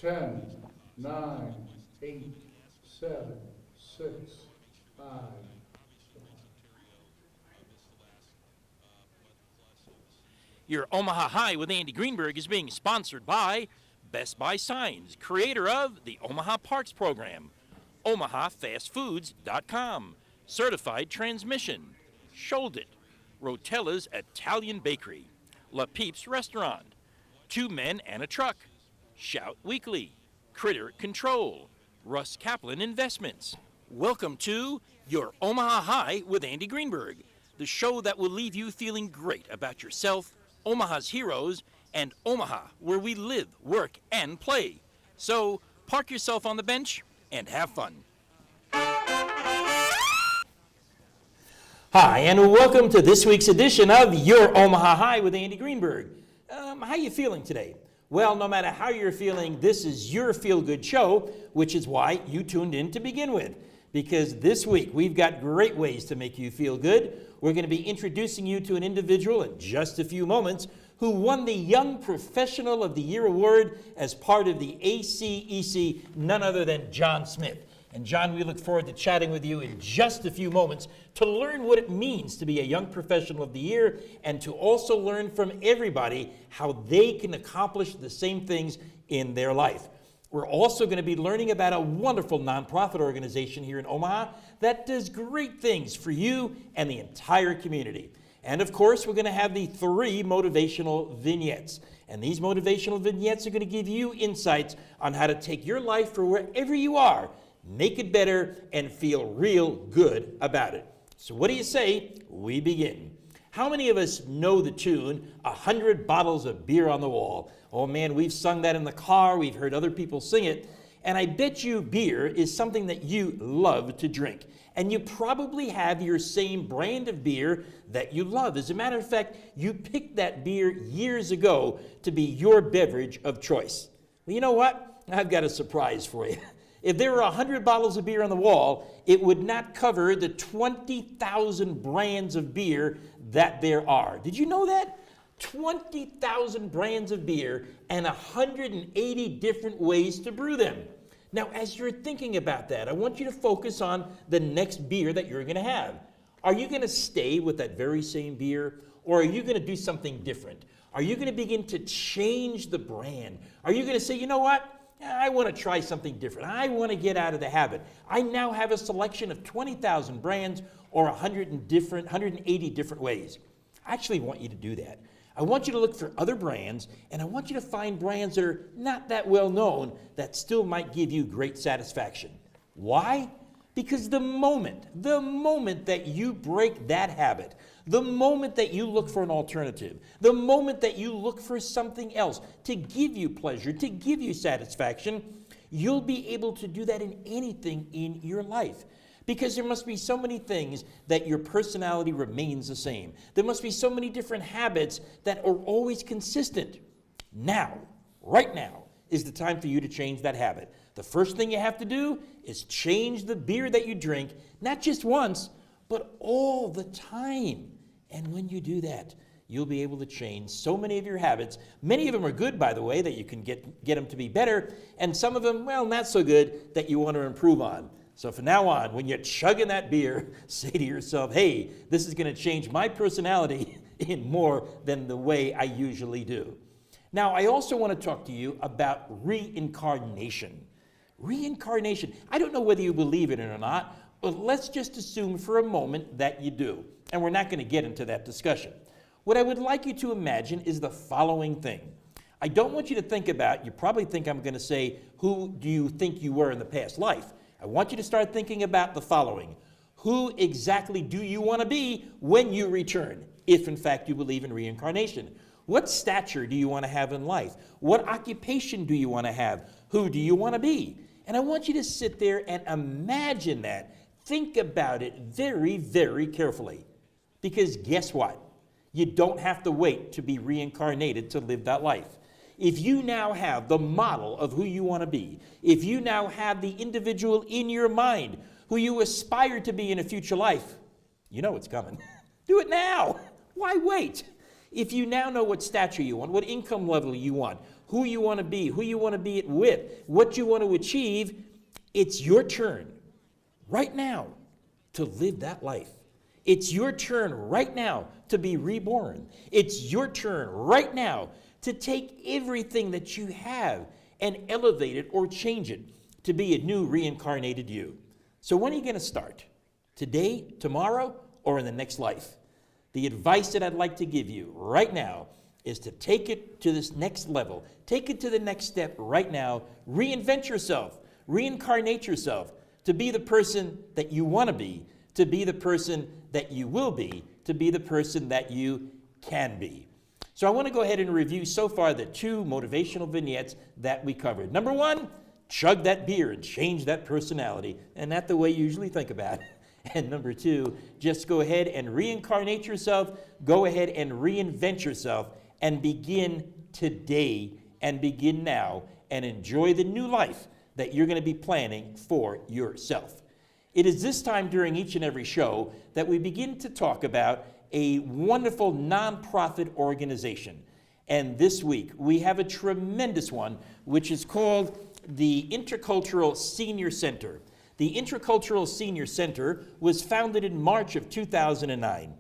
10, 9, 8, 7, 6, 5. Your Omaha High with Andy Greenberg is being sponsored by Best Buy Signs, creator of the Omaha Parks program, OmahaFastFoods.com, Certified Transmission, Shold-It, Rotella's Italian Bakery, La Peeps Restaurant, Two Men and a Truck, Shout Weekly, Critter Control, Russ Kaplan Investments. Welcome to Your Omaha High with Andy Greenberg, the show that will leave you feeling great about yourself, Omaha's heroes, and Omaha, where we live, work, and play. So park yourself on the bench and have fun. Hi, and welcome to this week's edition of Your Omaha High with Andy Greenberg. How you feeling today? Well, no matter how you're feeling, this is your feel-good show, which is why you tuned in to begin with. Because this week, we've got great ways to make you feel good. We're going to be introducing you to an individual in just a few moments who won the Young Professional of the Year award as part of the ACEC, none other than John Smith. And John, we look forward to chatting with you in just a few moments to learn what it means to be a Young Professional of the Year and to also learn from everybody how they can accomplish the same things in their life. We're also going to be learning about a wonderful nonprofit organization here in Omaha that does great things for you and the entire community. And of course, we're going to have the 3 motivational vignettes. And these motivational vignettes are going to give you insights on how to take your life for wherever you are, make it better, and feel real good about it. So what do you say we begin? How many of us know the tune, 100 bottles of beer on the wall? Oh man, we've sung that in the car, we've heard other people sing it, and I bet you beer is something that you love to drink. And you probably have your same brand of beer that you love. As a matter of fact, you picked that beer years ago to be your beverage of choice. Well, you know what? I've got a surprise for you. If there were 100 bottles of beer on the wall, it would not cover the 20,000 brands of beer that there are. Did you know that? 20,000 brands of beer and 180 different ways to brew them. Now, as you're thinking about that, I want you to focus on the next beer that you're going to have. Are you going to stay with that very same beer, or are you going to do something different? Are you going to begin to change the brand? Are you going to say, you know what? I want to try something different. I want to get out of the habit. I now have a selection of 20,000 brands or 180 different ways. I actually want you to do that. I want you to look for other brands, and I want you to find brands that are not that well known that still might give you great satisfaction. Why? Because the moment that you break that habit, the moment that you look for an alternative, the moment that you look for something else to give you pleasure, to give you satisfaction, you'll be able to do that in anything in your life. Because there must be so many things that your personality remains the same. There must be so many different habits that are always consistent. Now, right now, is the time for you to change that habit. The first thing you have to do is change the beer that you drink, not just once, but all the time. And when you do that, you'll be able to change so many of your habits. Many of them are good, by the way, that you can get them to be better, and some of them, well, not so good that you want to improve on. So from now on, when you're chugging that beer, say to yourself, hey, this is going to change my personality in more than the way I usually do. Now, I also want to talk to you about reincarnation. Reincarnation. I don't know whether you believe in it or not, but let's just assume for a moment that you do. And we're not going to get into that discussion. What I would like you to imagine is the following thing. I don't want you to think about, you probably think I'm going to say, who do you think you were in the past life? I want you to start thinking about the following. Who exactly do you want to be when you return, if in fact you believe in reincarnation? What stature do you want to have in life? What occupation do you want to have? Who do you want to be? And I want you to sit there and imagine that. Think about it very, very carefully. Because guess what? You don't have to wait to be reincarnated to live that life. If you now have the model of who you want to be, if you now have the individual in your mind who you aspire to be in a future life, you know it's coming. Do it now. Why wait? If you now know what stature you want, what income level you want, who you want to be, who you want to be it with, what you want to achieve, it's your turn right now to live that life. It's your turn right now to be reborn. It's your turn right now to take everything that you have and elevate it or change it to be a new reincarnated you. So when are you going to start? Today, tomorrow, or in the next life? The advice that I'd like to give you right now is to take it to this next level. Take it to the next step right now. Reinvent yourself. Reincarnate yourself to be the person that you want to be the person that you will be, to be the person that you can be. So I want to go ahead and review so far the 2 motivational vignettes that we covered. Number 1, chug that beer and change that personality. And that's the way you usually think about it. And number 2, just go ahead and reincarnate yourself. Go ahead and reinvent yourself and begin today and begin now and enjoy the new life that you're going to be planning for yourself. It is this time during each and every show that we begin to talk about a wonderful nonprofit organization. And this week we have a tremendous one, which is called the Intercultural Senior Center. The Intercultural Senior Center was founded in March of 2009.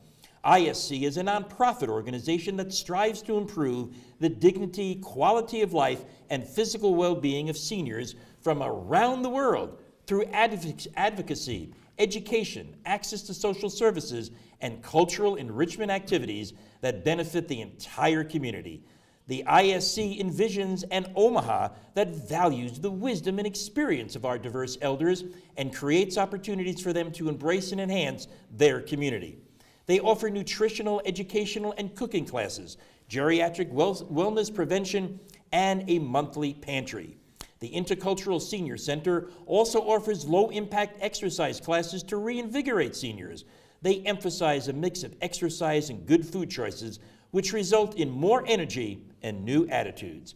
ISC is a nonprofit organization that strives to improve the dignity, quality of life, and physical well-being of seniors from around the world through advocacy, education, access to social services, and cultural enrichment activities that benefit the entire community. The ISC envisions an Omaha that values the wisdom and experience of our diverse elders and creates opportunities for them to embrace and enhance their community. They offer nutritional, educational, and cooking classes, geriatric wellness prevention, and a monthly pantry. The Intercultural Senior Center also offers low-impact exercise classes to reinvigorate seniors. They emphasize a mix of exercise and good food choices, which result in more energy and new attitudes.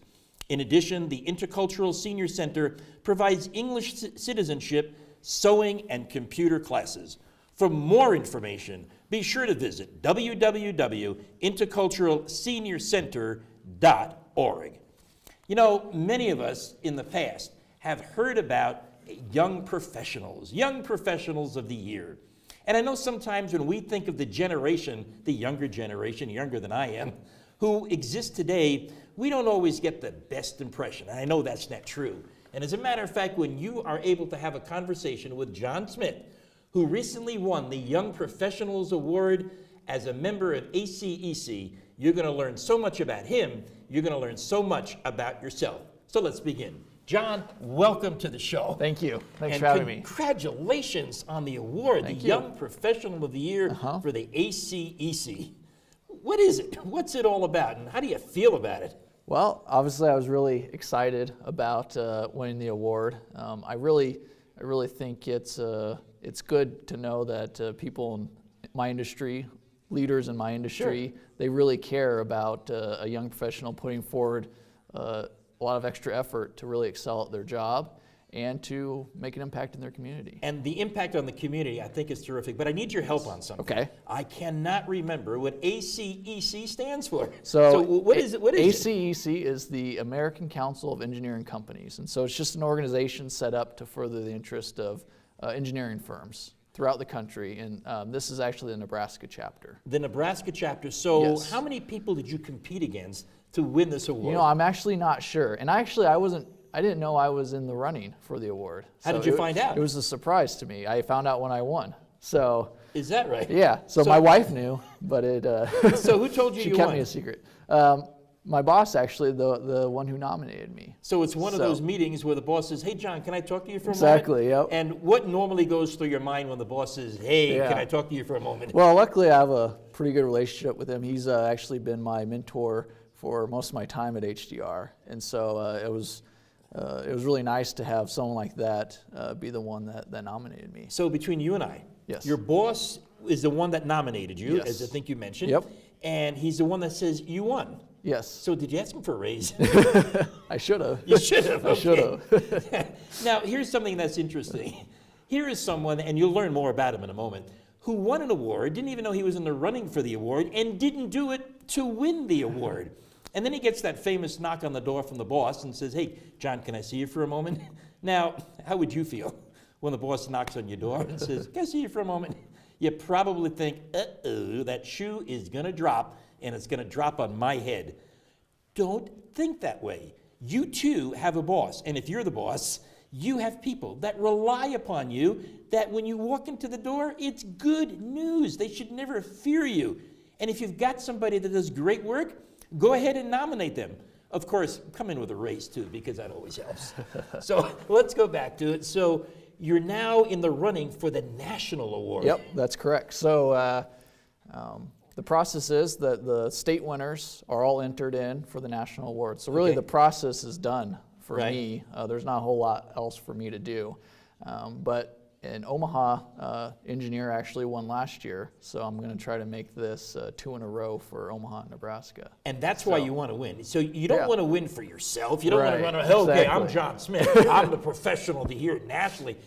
In addition, the Intercultural Senior Center provides English citizenship, sewing, and computer classes. For more information, be sure to visit www.interculturalseniorcenter.org. You know, many of us in the past have heard about young professionals of the year. And I know sometimes when we think of the generation, the younger generation, younger than I am, who exists today, we don't always get the best impression. And I know that's not true. And as a matter of fact, when you are able to have a conversation with John Smith, who recently won the Young Professionals Award as a member of ACEC, you're going to learn so much about him, you're going to learn so much about yourself. So let's begin. John, welcome to the show. Thank you. Thanks for having me. Congratulations on the award, the Young Professional of the Year for the ACEC. What is it? What's it all about, and how do you feel about it? Well, obviously I was really excited about winning the award. I really think it's good to know that people in my industry, leaders in my industry, they really care about a young professional putting forward a lot of extra effort to really excel at their job and to make an impact in their community. And the impact on the community, I think, is terrific. But I need your help on something. Okay. I cannot remember what ACEC stands for. So what is it? What is ACEC is the American Council of Engineering Companies. And so it's just an organization set up to further the interest of engineering firms throughout the country. And this is actually the Nebraska chapter. The Nebraska chapter. So Yes. How many people did you compete against to win this award? You know, I'm actually not sure. And I didn't know I was in the running for the award. How did you find out? It was a surprise to me. I found out when I won. So Is that right? yeah. So my wife knew, but it. So who told you she you kept won? me a secret. My boss, actually, the one who nominated me. So it's one of those meetings where the boss says, "Hey, John, can I talk to you for a moment?" Exactly. Yep. And what normally goes through your mind when the boss says, "Hey, Yeah. can I talk to you for a moment?" Well, luckily, I have a pretty good relationship with him. He's actually been my mentor for most of my time at HDR, and so it was really nice to have someone like that be the one that nominated me. So between you and I, Yes. your boss is the one that nominated you, Yes. as I think you mentioned. Yep. And he's the one that says you won. Yes. So did you ask him for a raise? I should have. You should have. I should okay. have. Now, here's something that's interesting. Here is someone, and you'll learn more about him in a moment, who won an award, didn't even know he was in the running for the award, and didn't do it to win the award. And then he gets that famous knock on the door from the boss and says, hey, John, can I see you for a moment? Now, how would you feel when the boss knocks on your door and says, can I see you for a moment? You probably think, uh-oh, that shoe is going to drop, and it's going to drop on my head. Don't think that way. You too have a boss, and if you're the boss, you have people that rely upon you, that when you walk into the door, it's good news. They should never fear you. And if you've got somebody that does great work, go ahead and nominate them. Of course, come in with a raise too, because that always helps. So let's go back to it. So you're now in the running for the national award. Yep, that's correct. So the process is that the state winners are all entered in for the national award. So really the process is done for me. There's not a whole lot else for me to do. But in Omaha, engineer actually won last year, so I'm going to try to make this 2 in a row for Omaha, Nebraska. And that's why you want to win. So you don't want to win for yourself. You don't want to run, Exactly. okay, I'm John Smith. I'm the professional to hear it nationally.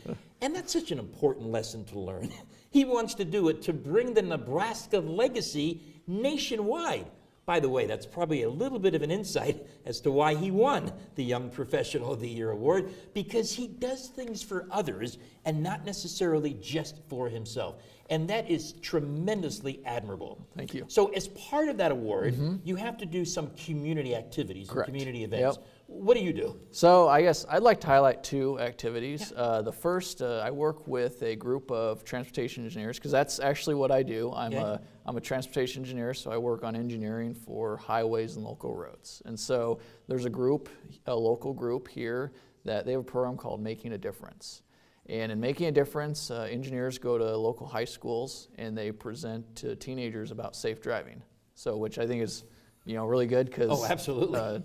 And that's such an important lesson to learn. He wants to do it to bring the Nebraska legacy nationwide. By the way, that's probably a little bit of an insight as to why he won the Young Professional of the Year award, because he does things for others and not necessarily just for himself. And that is tremendously admirable. Thank you. So as part of that award, you have to do some community activities and community events. Yep. What do you do? So I guess I'd like to highlight 2 activities. The first, I work with a group of transportation engineers, because that's actually what I do. I'm a transportation engineer, so I work on engineering for highways and local roads. And so there's a local group here that they have a program called Making a Difference. And in Making a Difference, engineers go to local high schools and they present to teenagers about safe driving. So, which I think is, really good, because Oh, absolutely.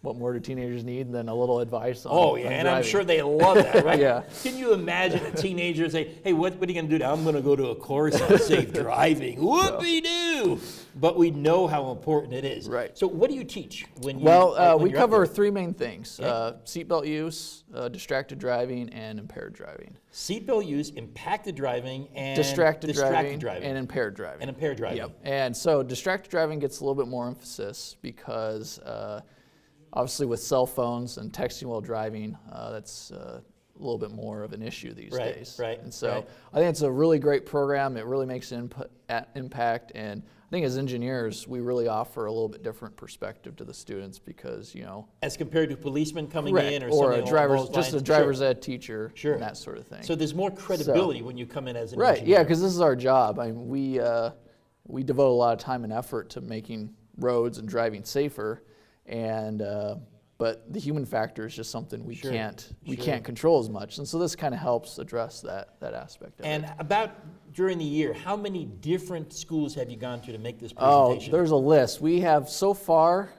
What more do teenagers need than a little advice on Oh, yeah, on and I'm driving? sure they love that, right? Yeah. Can you imagine a teenager say, hey, what are you going to do now? I'm going to go to a course on safe driving. Whoopee-doo! But we know how important it is. Right. So what do you teach when you Well, when we you're up cover there? 3 main things: seatbelt use, distracted driving, and impaired driving. Seatbelt use, impacted driving, and Distracted driving, driving. and impaired driving. And impaired driving. Yep. And so distracted driving gets a little bit more emphasis because obviously with cell phones and texting while driving, that's a little bit more of an issue these days. Right. And so I think it's a really great program. It really makes an impact. And I think as engineers, we really offer a little bit different perspective to the students because, As compared to policemen coming in or or something a driver's, along those just a lines. driver's ed teacher, Sure. and that sort of thing. So there's more credibility when you come in as an Right, engineer. yeah, because this is our job. I mean, we devote a lot of time and effort to making roads and driving safer, and but the human factor is just something we can't control as much, and so this kind of helps address that aspect of it. And about during the year, how many different schools have you gone to make this Oh, presentation? there's a list. We have so far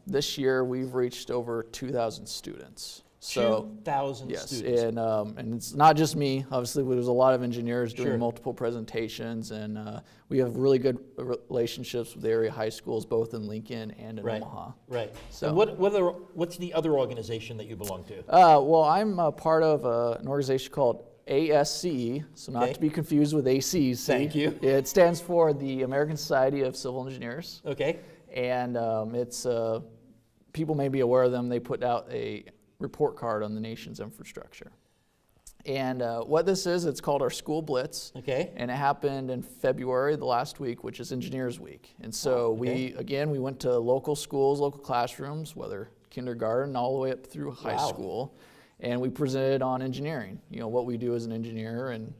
this year we've reached over 2,000 students. So 2,000 yes, students. and it's not just me. Obviously, there's a lot of engineers doing Sure. multiple presentations, and we have really good relationships with area high schools, both in Lincoln and in Omaha. Right. So- And what's the other organization that you belong to? Well, I'm a part of an organization called ASCE, so not Okay. to be confused with ACEC. Thank you. It stands for the American Society of Civil Engineers, Okay. and it's people may be aware of them. They put out a report card on the nation's infrastructure. And what this is, it's called our School Blitz. Okay. And it happened in February, the last week, which is Engineers Week. And so we went to local schools, local classrooms, whether kindergarten all the way up through high school, and we presented on engineering, what we do as an engineer and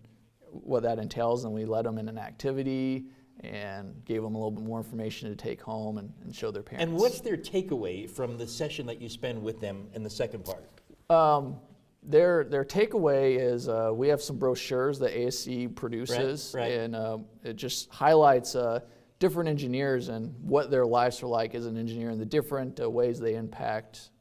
what that entails, and we led them in an activity and gave them a little bit more information to take home and show their parents. And what's their takeaway from the session that you spend with them in the second part? Their takeaway is we have some brochures that ASC produces, Right. and it just highlights different engineers and what their lives are like as an engineer and the different ways they impact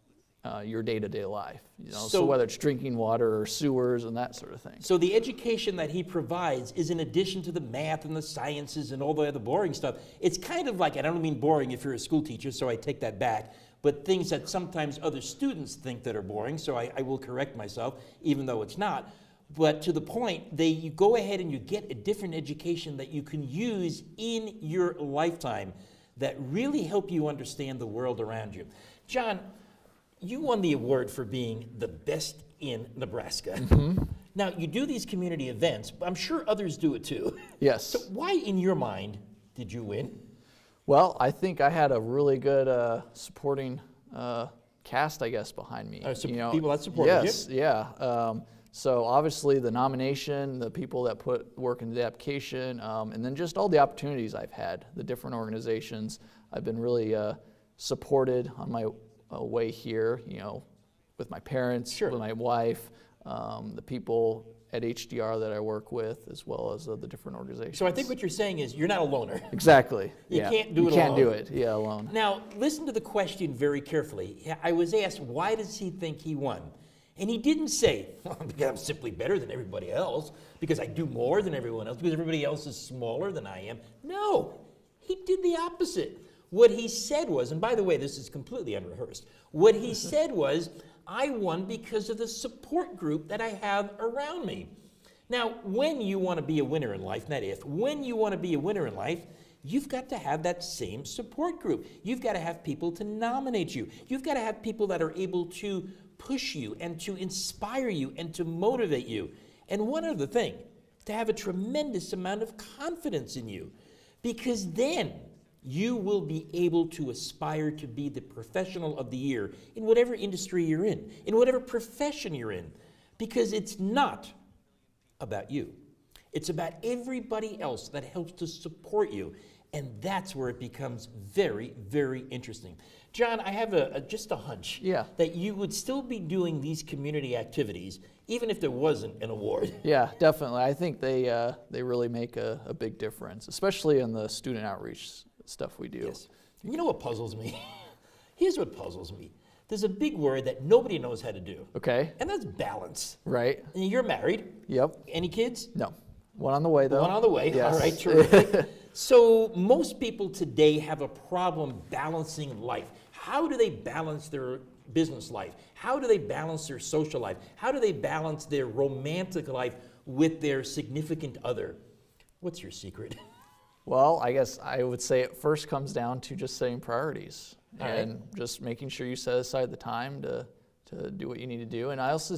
your day-to-day life. So whether it's drinking water or sewers and that sort of thing. So the education that he provides is in addition to the math and the sciences and all the other boring stuff. It's kind of like, and I don't mean boring if you're a school teacher, so I take that back, but things that sometimes other students think that are boring, so I will correct myself, even though it's not. But to the point, you go ahead and you get a different education that you can use in your lifetime. that really help you understand the world around you. John, you won the award for being the best in Nebraska. Now, you do these community events, but I'm sure others do it too. Yes. So why, in your mind, did you win? Well, I think I had a really good supporting cast, I guess, behind me. So people that supported you? Yes, yeah. So obviously the nomination, the people that put work into the application, and then just all the opportunities I've had, the different organizations. I've been really supported on my way here, with my parents, Sure. with my wife, the people at HDR that I work with, as well as the different organizations. So I think what you're saying is you're not a loner. Exactly. You yeah. can't do it You can't alone. do it, alone. Now, listen to the question very carefully. I was asked, why does he think he won? And he didn't say, well, because I'm simply better than everybody else, because I do more than everyone else, because everybody else is smaller than I am. No, he did the opposite. What he said was, and by the way, this is completely unrehearsed, what he said was, I won because of the support group that I have around me. Now, when you want to be a winner in life, not if, when you want to be a winner in life, you've got to have that same support group. You've got to have people to nominate you. You've got to have people that are able to push you and to inspire you and to motivate you. And one other thing, to have a tremendous amount of confidence in you, because then you will be able to aspire to be the professional of the year in whatever industry you're in whatever profession you're in, because it's not about you. It's about everybody else that helps to support you, and that's where it becomes very, very interesting. John, I have just a hunch that you would still be doing these community activities even if there wasn't an award. Yeah, definitely. I think they really make a big difference, especially in the student outreach stuff we do. Yes. You know what puzzles me? Here's what puzzles me. There's a big word that nobody knows how to do. Okay. And that's balance. Right. And you're married. Yep. Any kids? No. One on the way, though. One on the way. Yes. All right, terrific. So most people today have a problem balancing life. How do they balance their business life? How do they balance their social life? How do they balance their romantic life with their significant other? What's your secret? Well, I guess I would say it first comes down to just setting priorities and right. just making sure you set aside the time to do what you need to do. And I also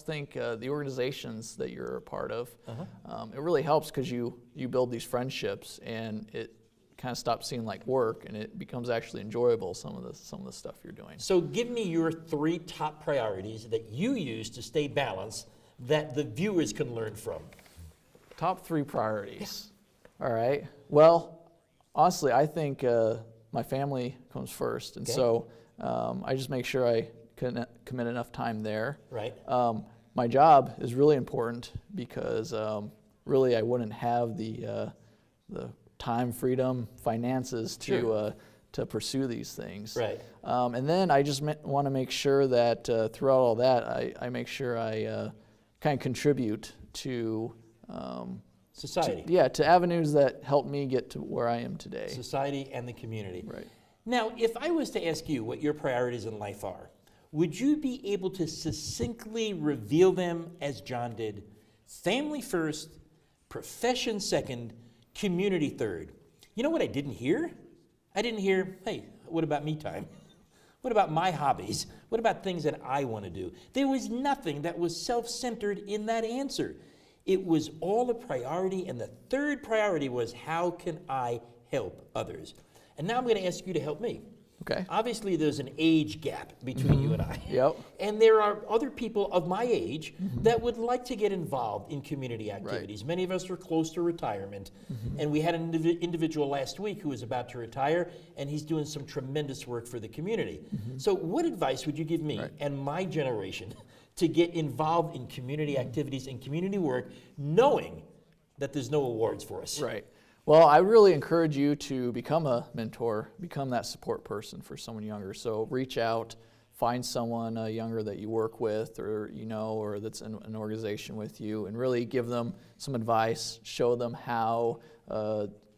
think the organizations that you're a part of, it really helps because you build these friendships, and it kind of stops seeming like work, and it becomes actually enjoyable, some of the stuff you're doing. So give me your 3 top priorities that you use to stay balanced that the viewers can learn from. Top 3 priorities. All right. Well, honestly, I think my family comes first, and so I just make sure I commit enough time there. Right. My job is really important because really I wouldn't have the time, freedom, finances to pursue these things. Right. And then I just want to make sure that throughout all that, I make sure I kind of contribute to society. to avenues that help me get to where I am today. Society and the community. Right. Now, if I was to ask you what your priorities in life are, would you be able to succinctly reveal them as John did? Family first, profession second, community third. You know what I didn't hear? I didn't hear, hey, what about me time? What about my hobbies? What about things that I want to do? There was nothing that was self-centered in that answer. It was all a priority, and the third priority was, how can I help others? And now I'm going to ask you to help me. Okay. Obviously, there's an age gap between you and I. Yep. And there are other people of my age that would like to get involved in community activities. Many of us are close to retirement. And we had an individual last week who was about to retire, and he's doing some tremendous work for the community. So what advice would you give me and my generation to get involved in community activities and community work, knowing that there's no awards for us? Right. Well, I really encourage you to become a mentor, become that support person for someone younger. So reach out, find someone younger that you work with or or that's in an organization with you, and really give them some advice, show them how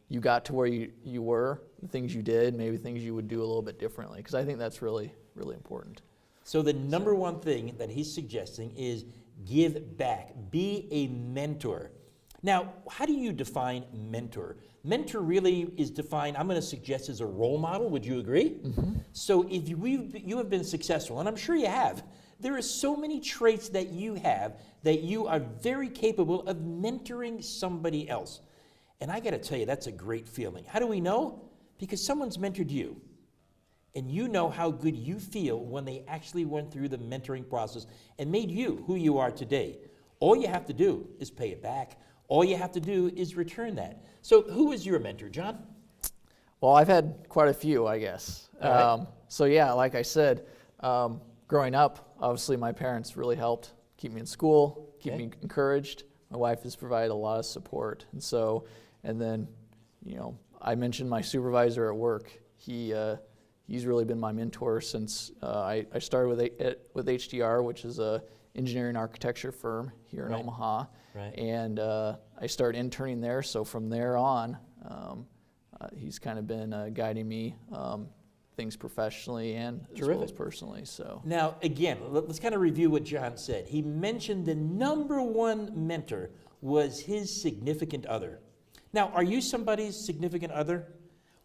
you got to where you were, the things you did, maybe things you would do a little bit differently, because I think that's really, really important. So the number one thing that he's suggesting is give back, be a mentor. Now, how do you define mentor? Mentor really is defined, I'm going to suggest, as a role model. Would you agree? So if you have been successful, and I'm sure you have, there are so many traits that you have that you are very capable of mentoring somebody else. And I got to tell you, that's a great feeling. How do we know? Because someone's mentored you. And you know how good you feel when they actually went through the mentoring process and made you who you are today. All you have to do is pay it back. All you have to do is return that. So who is your mentor, John? Well, I've had quite a few, I guess. All right. So yeah, like I said, growing up, obviously my parents really helped keep me in school, keep me encouraged. My wife has provided a lot of support. And so, and then, I mentioned my supervisor at work. He's really been my mentor since I started with HDR, which is a engineering architecture firm here in Omaha. Right. And I started interning there. So from there on, he's kind of been guiding me things professionally and as well as personally. So now, again, let's kind of review what John said. He mentioned the number one mentor was his significant other. Now, are you somebody's significant other?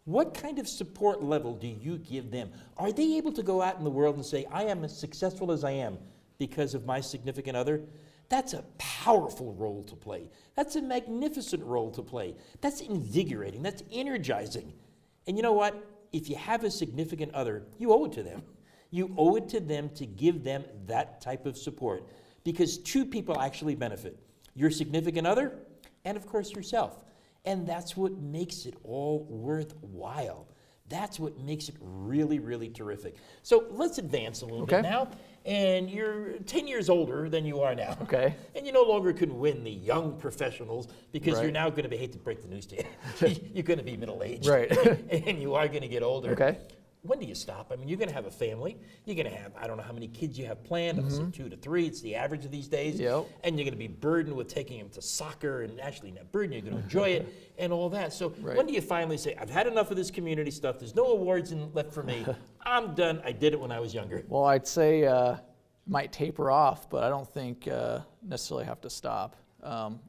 What kind of support level do you give them? Are they able to go out in the world and say, I am as successful as I am because of my significant other? That's a powerful role to play. That's a magnificent role to play. That's invigorating. That's energizing. And you know what? If you have a significant other, you owe it to them. You owe it to them to give them that type of support, because two people actually benefit: your significant other and, of course, yourself. And that's what makes it all worthwhile. That's what makes it really, really terrific. So let's advance a little bit now. And you're 10 years older than you are now. Okay. And you no longer can win the young professionals, because you're now going to be, hate to break the news to you, you're going to be middle-aged. Right. And you are going to get older. Okay. When do you stop? I mean, you're going to have a family. You're going to have, I don't know how many kids you have planned. I'll say 2 to 3. It's the average of these days. Yep. And you're going to be burdened with taking them to soccer, and actually not burdened, you're going to enjoy it and all that. So when do you finally say, I've had enough of this community stuff. There's no awards left for me. I'm done. I did it when I was younger. Well, I'd say might taper off, but I don't think necessarily have to stop.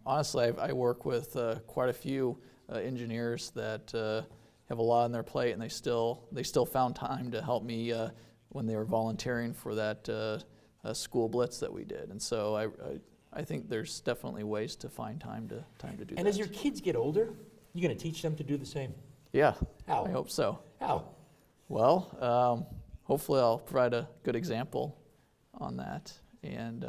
Honestly, I work with quite a few engineers that have a lot on their plate, and they still found time to help me when they were volunteering for that school blitz that we did. And so I think there's definitely ways to find time to do that. And as your kids get older, you're going to teach them to do the same. Yeah. How? I hope so. How? Well, hopefully I'll provide a good example on that. And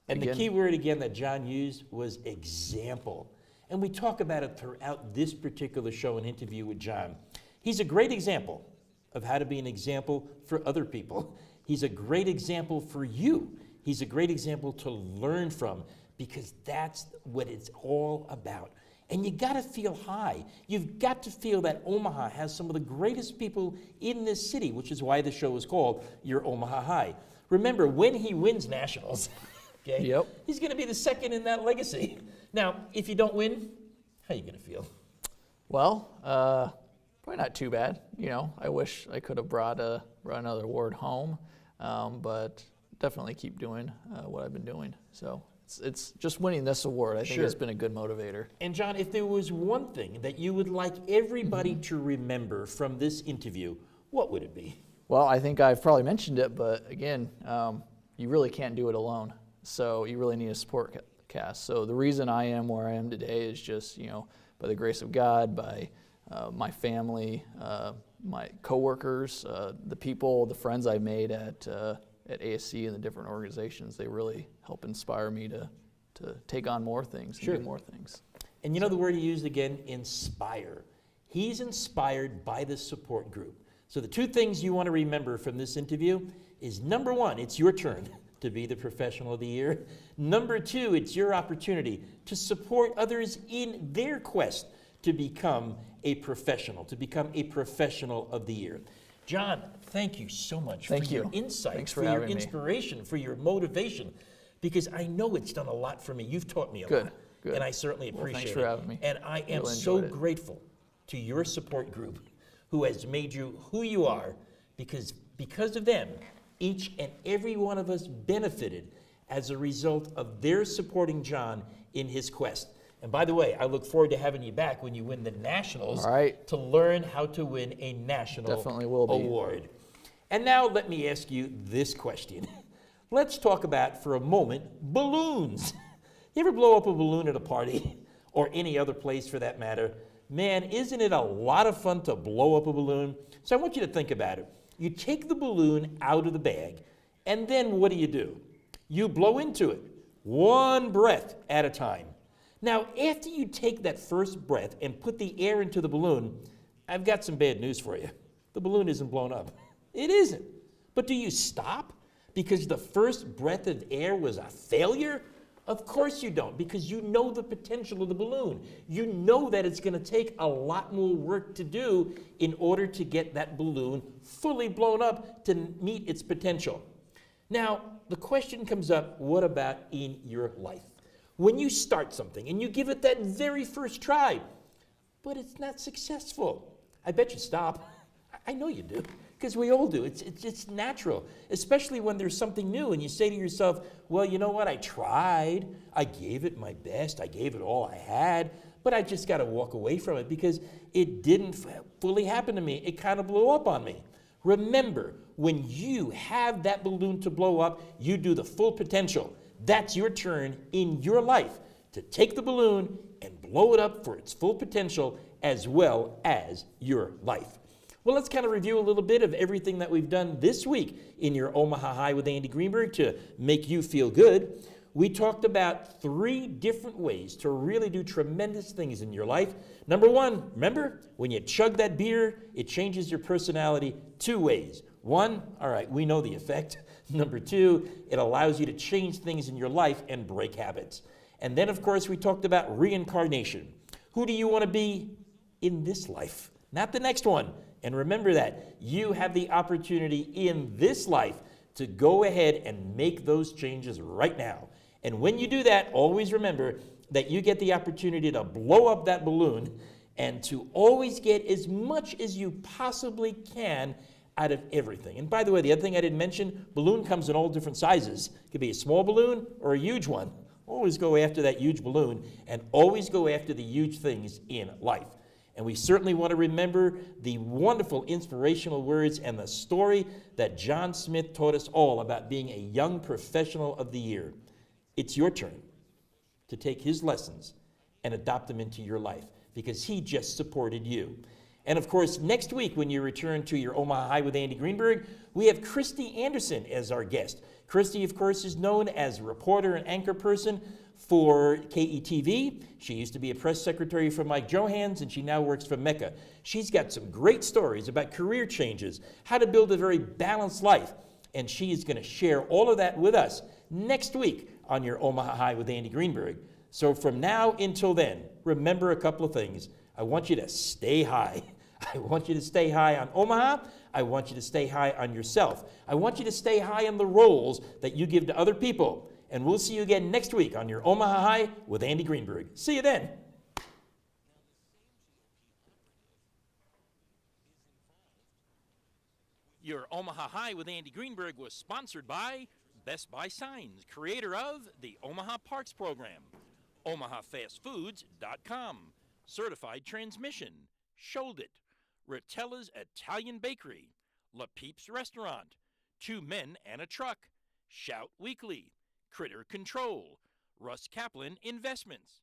the key word again that John used was example. And we talk about it throughout this particular show and interview with John. He's a great example of how to be an example for other people. He's a great example for you. He's a great example to learn from, because that's what it's all about. And you got to feel high. You've got to feel that Omaha has some of the greatest people in this city, which is why the show is called Your Omaha High. Remember, when he wins nationals, okay, he's going to be the second in that legacy. Now, if you don't win, how are you going to feel? Well, probably not too bad. I wish I could have brought another award home, but definitely keep doing what I've been doing. So it's just winning this award, I think, has been a good motivator. And John, if there was one thing that you would like everybody to remember from this interview, what would it be? Well, I think I've probably mentioned it, but again, you really can't do it alone. So you really need a support cast. So the reason I am where I am today is just, by the grace of God, by my family, my coworkers, the people, the friends I made at ACEC and the different organizations. They really help inspire me to take on more things and do more things. And you know the word he used again, inspire. He's inspired by the support group. So the two things you want to remember from this interview is, number one, it's your turn to be the professional of the year. Number two, it's your opportunity to support others in their quest to become a professional of the year. John, thank you so much for your insights, for your inspiration, for your motivation, because I know it's done a lot for me. You've taught me a lot, and I certainly appreciate it. Thanks for having me. And I am so grateful to your support group, who has made you who you are, because of them, each and every one of us benefited as a result of their supporting John in his quest. And by the way, I look forward to having you back when you win the Nationals All right. to learn how to win a national Definitely will be. award. And now let me ask you this question. Let's talk about, for a moment, balloons. You ever blow up a balloon at a party or any other place for that matter? Man, isn't it a lot of fun to blow up a balloon? So I want you to think about it. You take the balloon out of the bag, and then what do? You blow into it, one breath at a time. Now, after you take that first breath and put the air into the balloon, I've got some bad news for you. The balloon isn't blown up. It isn't. But do you stop because the first breath of air was a failure? Of course you don't, because you know the potential of the balloon. You know that it's going to take a lot more work to do in order to get that balloon fully blown up to meet its potential. Now, the question comes up, what about in your life? When you start something and you give it that very first try, but it's not successful, I bet you stop. I know you do, because we all do. It's natural, especially when there's something new and you say to yourself, well, you know what, I tried, I gave it my best, I gave it all I had, but I just got to walk away from it because it didn't fully happen to me. It kind of blew up on me. Remember, when you have that balloon to blow up, you do the full potential. That's your turn in your life to take the balloon and blow it up for its full potential as well as your life. Well, let's kind of review a little bit of everything that we've done this week in your Omaha High with Andy Greenberg to make you feel good. We talked about 3 different ways to really do tremendous things in your life. Number 1, remember, when you chug that beer, it changes your personality 2 ways. 1, all right, we know the effect. Number 2, it allows you to change things in your life and break habits. And then, of course, we talked about reincarnation. Who do you want to be in this life? Not the next one. And remember that you have the opportunity in this life to go ahead and make those changes right now. And when you do that, always remember that you get the opportunity to blow up that balloon and to always get as much as you possibly can out of everything. And by the way, the other thing I didn't mention, balloon comes in all different sizes. It could be a small balloon or a huge one. Always go after that huge balloon and always go after the huge things in life. And we certainly want to remember the wonderful inspirational words and the story that John Smith taught us all about being a young professional of the year. It's your turn to take his lessons and adopt them into your life because he just supported you. And of course, next week when you return to your Omaha High with Andy Greenberg, we have Christy Anderson as our guest. Christy, of course, is known as a reporter and anchor person for KETV. She used to be a press secretary for Mike Johans, and she now works for Mecca. She's got some great stories about career changes, how to build a very balanced life, and she is going to share all of that with us next week on your Omaha High with Andy Greenberg. So from now until then, remember a couple of things. I want you to stay high. I want you to stay high on Omaha. I want you to stay high on yourself. I want you to stay high on the roles that you give to other people. And we'll see you again next week on your Omaha High with Andy Greenberg. See you then. Your Omaha High with Andy Greenberg was sponsored by Best Buy Signs, creator of the Omaha Parks Program, OmahaFastFoods.com, Certified Transmission, Shold It, Rotella's Italian Bakery, La Peeps Restaurant, 2 Men and a Truck, Shout Weekly, Critter Control, Russ Kaplan Investments.